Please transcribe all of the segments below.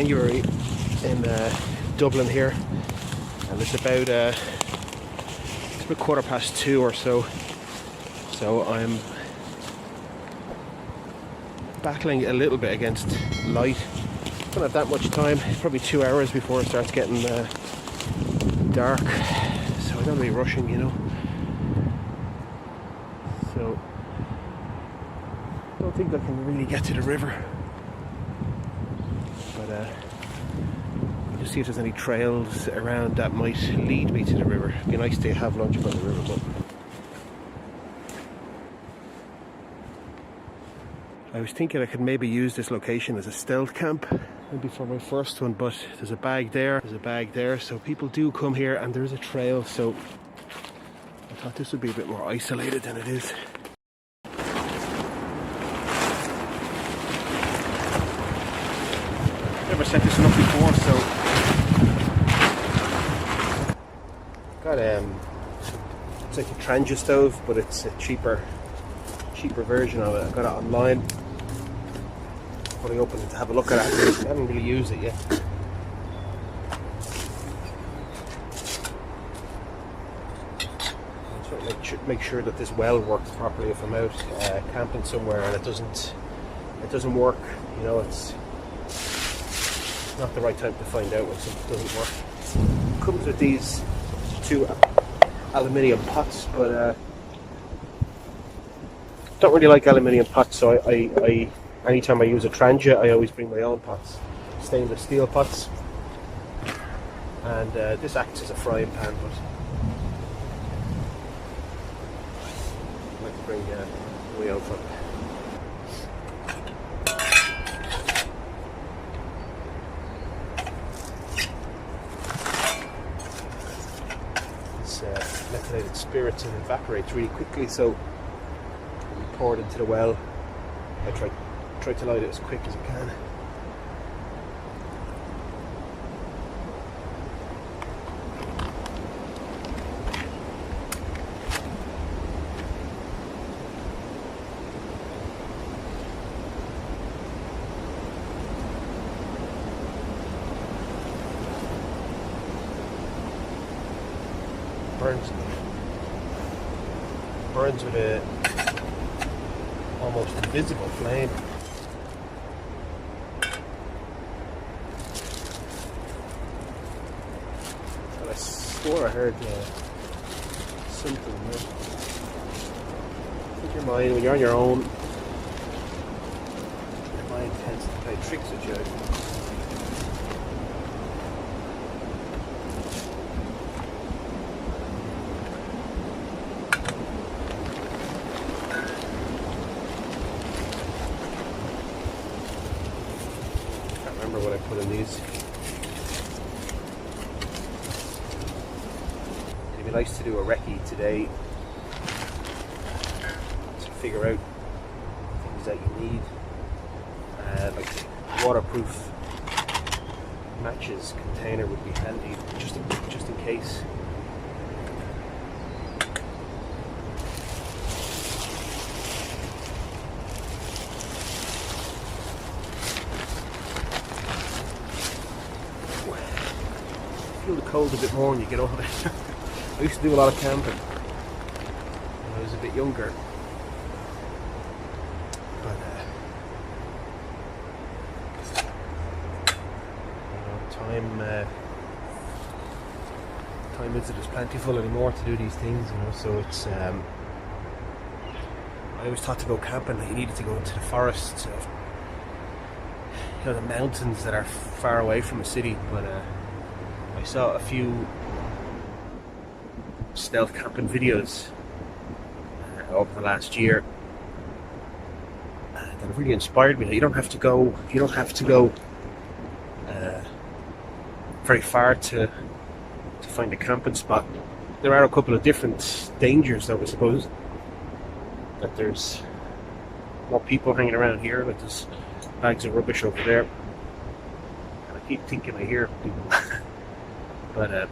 January in Dublin here, and it's about 2:15 or so. So I'm battling a little bit against light. Don't have that much time. It's probably 2 hours before it starts getting dark. So I don't be rushing, you know. So I don't think I can really get to the river. But just see if there's any trails around that might lead me to the river. It'd be nice to have lunch by the river, but I was thinking I could maybe use this location as a stealth camp, maybe for my first one, but there's a bag there, so people do come here, and there's a trail, so I thought this would be a bit more isolated than it is. Never set this one up before, so got it's like a Trangia stove, but it's a cheaper version of it. I got it online. Probably open it to have a look at it. I haven't really used it yet. I'm trying to make sure that this well works properly if I'm out camping somewhere and it doesn't work. You know, it's not the right time to find out when something doesn't work. It comes with these 2 aluminium pots, but don't really like aluminium pots, so I anytime I use a Trangia, I always bring my own pots, stainless steel pots, and this acts as a frying pan, but I like to bring my own pot. This methylated spirits and evaporates really quickly, so poured into the well. I try to light it as quick as I can. Burns with a almost invisible flame. And I swore I heard something there. Keep your mind, when you're on your own, your mind tends to play tricks with you. What I put in these. It'd be nice to do a recce today to figure out things that you need, like waterproof matches container would be handy, just in case. Feel the cold a bit more when you get older. I used to do a lot of camping when I was a bit younger, but time isn't as plentiful anymore to do these things, you know. So it's I always thought to go camping that you needed to go into the forests, you know, the mountains that are far away from a city, but I saw a few stealth camping videos over the last year that have really inspired me. You don't have to go very far to find a camping spot. There are a couple of different dangers, though, I suppose. That there's more people hanging around here, that there's bags of rubbish over there, and I keep thinking I hear people. But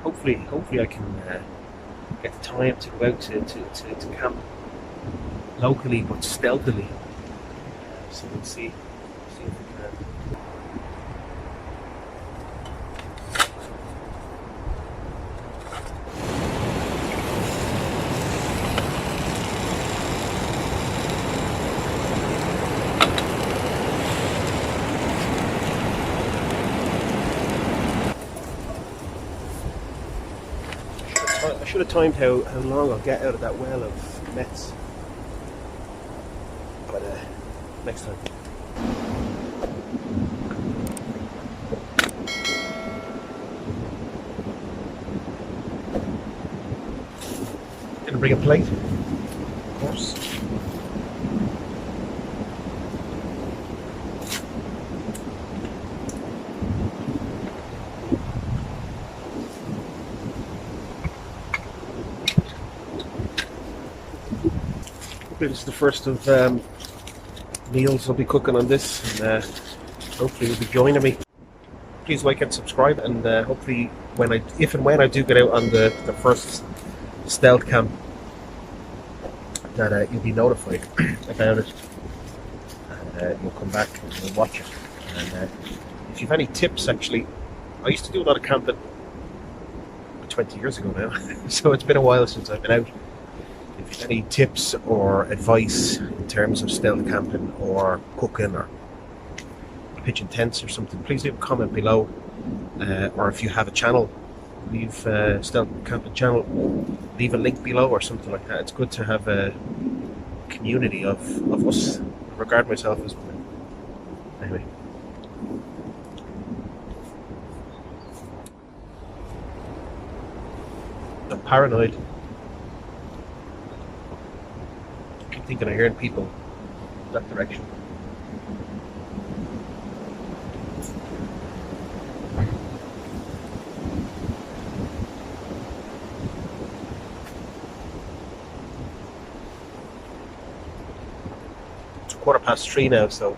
hopefully I can get the time to go out to camp locally but stealthily. So we'll see I should have timed how long I'll get out of that well of nets. But next time. Gonna bring a plate, of course. This is the first of meals I'll be cooking on this, and hopefully you'll be joining me. Please like and subscribe, and hopefully if and when I do get out on the first stealth camp, that you'll be notified about it, and you'll come back and you'll watch it. And if you have any tips, actually, I used to do a lot of camping 20 years ago now, so it's been a while since I've been out. If you have any tips or advice in terms of stealth camping or cooking or pitching tents or something, please leave a comment below. Or if you have a channel, leave stealth camping channel, leave a link below or something like that. It's good to have a community of us. I regard myself as one. Anyway. I'm paranoid. I keep thinking I'm hearing people in that direction. It's 3:15 now, so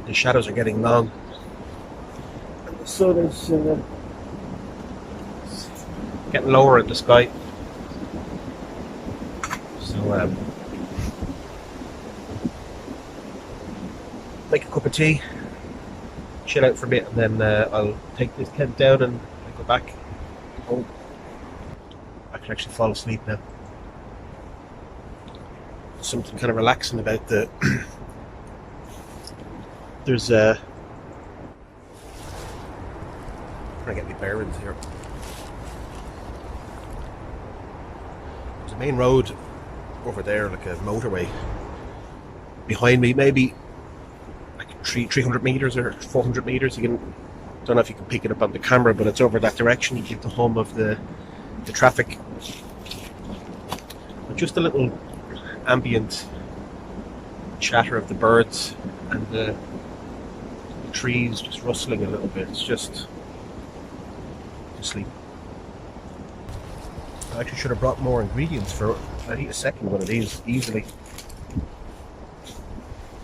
the shadows are getting long. And the sun is getting lower in the sky. So make a cup of tea, chill out for a bit, and then I'll take this tent down and I'll go back home. I can actually fall asleep now. Something kind of relaxing about the there's trying to get my bearings here. There's a main road over there, like a motorway behind me, maybe like 300 meters or 400 meters. You can, don't know if you can pick it up on the camera, but it's over that direction. You get the hum of the traffic, but just a little ambient chatter of the birds and the trees just rustling a little bit. It's just to sleep. I actually should have brought more ingredients for it. I'd eat a second one of these easily.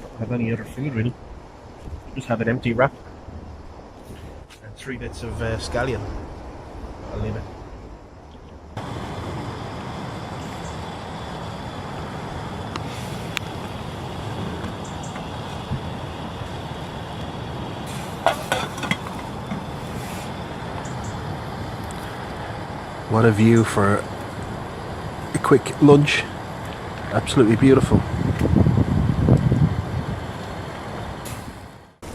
Don't have any other food really. Just have an empty wrap and 3 bits of scallion. I'll leave it. What a view for a quick lunch. Absolutely beautiful.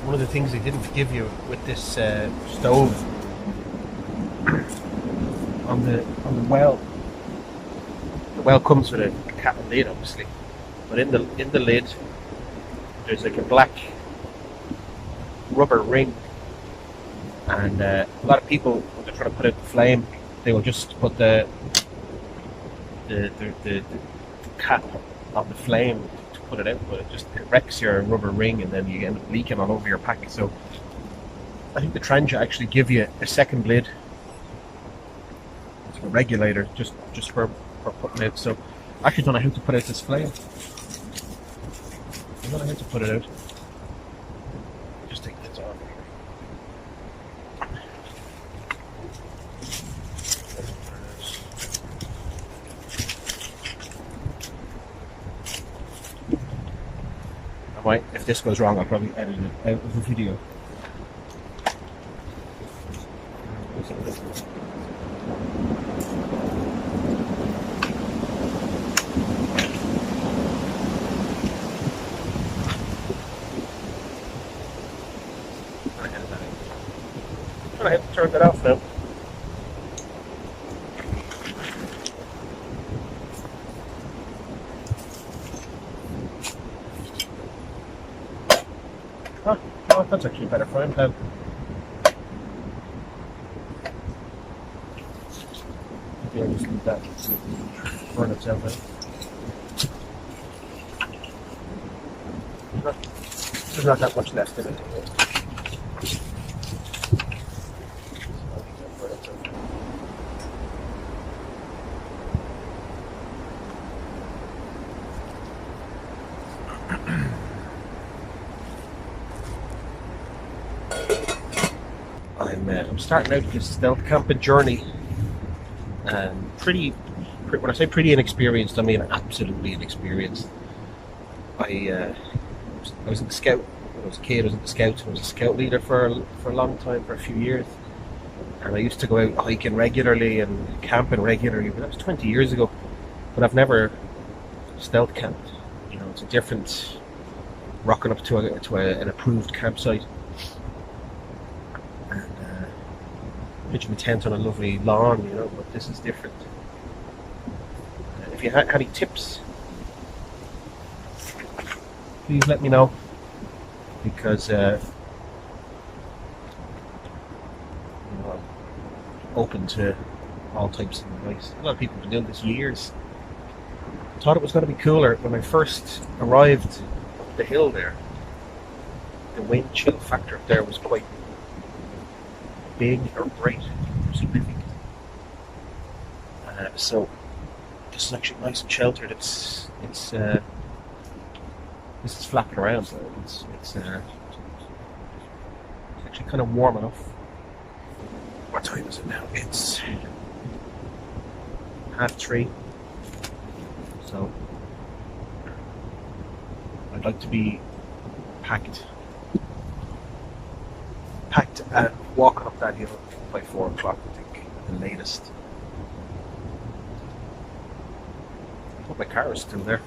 One of the things they didn't give you with this stove on the well. The well comes with a cap and lid, obviously, but in the lid there's like a black rubber ring, and a lot of people, when they're trying to put out the flame, they will just put the cap on the flame to put it out, but it wrecks your rubber ring, and then you end up leaking all over your pack. So I think the Trangia actually give you a second lid, it's a regulator just for putting out. So I actually don't know how to put out this flame. I don't know how to put it out. Just take this off. If this goes wrong, I'll probably edit it out of the video. I have to turn that off now. Oh, that's actually better for him. Maybe I'll just leave that burn itself out. There's not that much left in it. I'm starting out this stealth camping journey, and when I say pretty inexperienced, I mean absolutely inexperienced. I was in the scout when I was a kid. I was in the scouts. I was a scout leader for a long time, for a few years, and I used to go out hiking regularly and camping regularly. But that was 20 years ago. But I've never stealth camped. It's a different rocking up to an approved campsite. Pitching a tent on a lovely lawn, but this is different. If you had any tips, please let me know, because I'm open to all types of advice. A lot of people have been doing this years. Thought it was going to be cooler when I first arrived up the hill there. The wind chill factor up there was quite big or great or significant. So this is actually nice and sheltered. This is flapping around, so it's actually kind of warm enough. What time is it now? It's 3:30. So I'd like to be packed and walking up that hill by 4 o'clock, I think, at the latest. I hope my car is still there.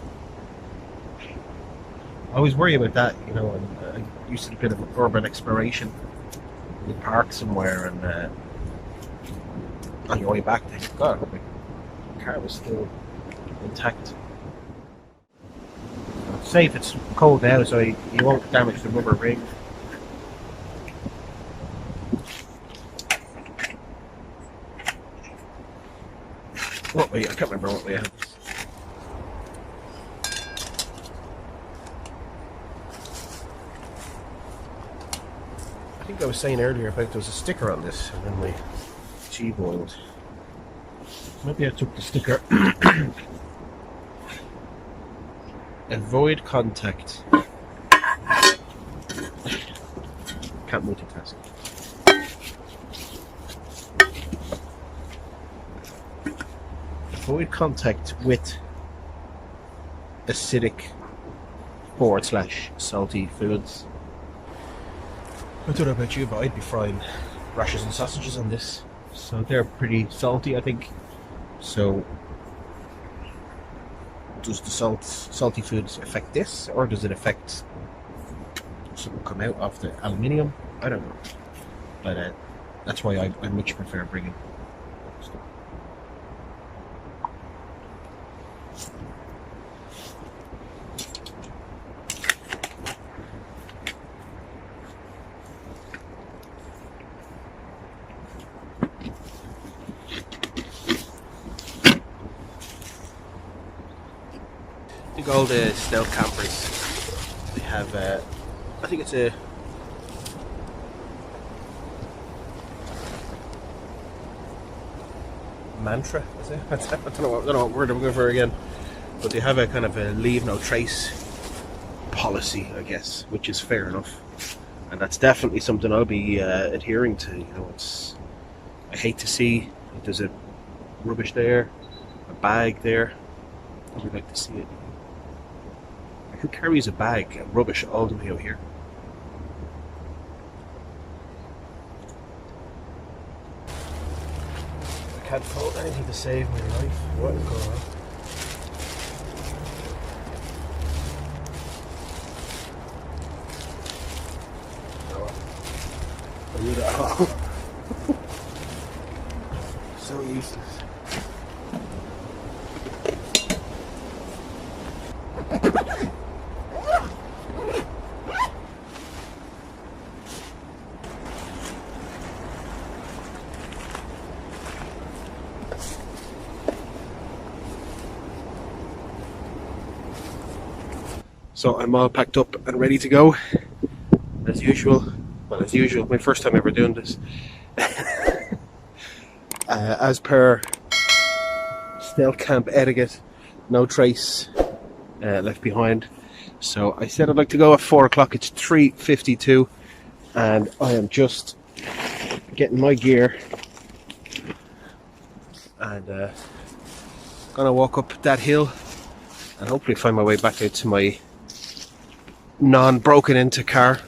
I always worry about that, and I used to do a bit of urban exploration. You park somewhere and on your way back, think, God, I hope my car was still intact. It's safe, it's cold now, so you won't damage the rubber ring. I can't remember what we had. I think I was saying earlier about there was a sticker on this, and then my G boiled. Maybe I took the sticker. Avoid contact. Can't multitask. Avoid contact with acidic / salty foods. I don't know about you, but I'd be frying rashers and sausages on this. So they're pretty salty, I think. So does the salty foods affect this, or does it affect something come out of the aluminium? I don't know. But that's why I much prefer bringing stuff. I think all the stealth campers, they have, I think it's a mantra, is it? I don't know what word I'm going for again, but they have a kind of a leave no trace policy, I guess, which is fair enough, and that's definitely something I'll be adhering to. I hate to see if there's a rubbish there, a bag there. I would like to see it. Who carries a bag of rubbish all the way out here? I can't find anything to save my life. What is going on? So useless. So I'm all packed up and ready to go, as usual. Well, as usual, my first time ever doing this. As per stealth camp etiquette, no trace left behind. So I said I'd like to go at 4 o'clock. It's 3:52, and I am just getting my gear and gonna walk up that hill and hopefully find my way back out to my non-broken into car.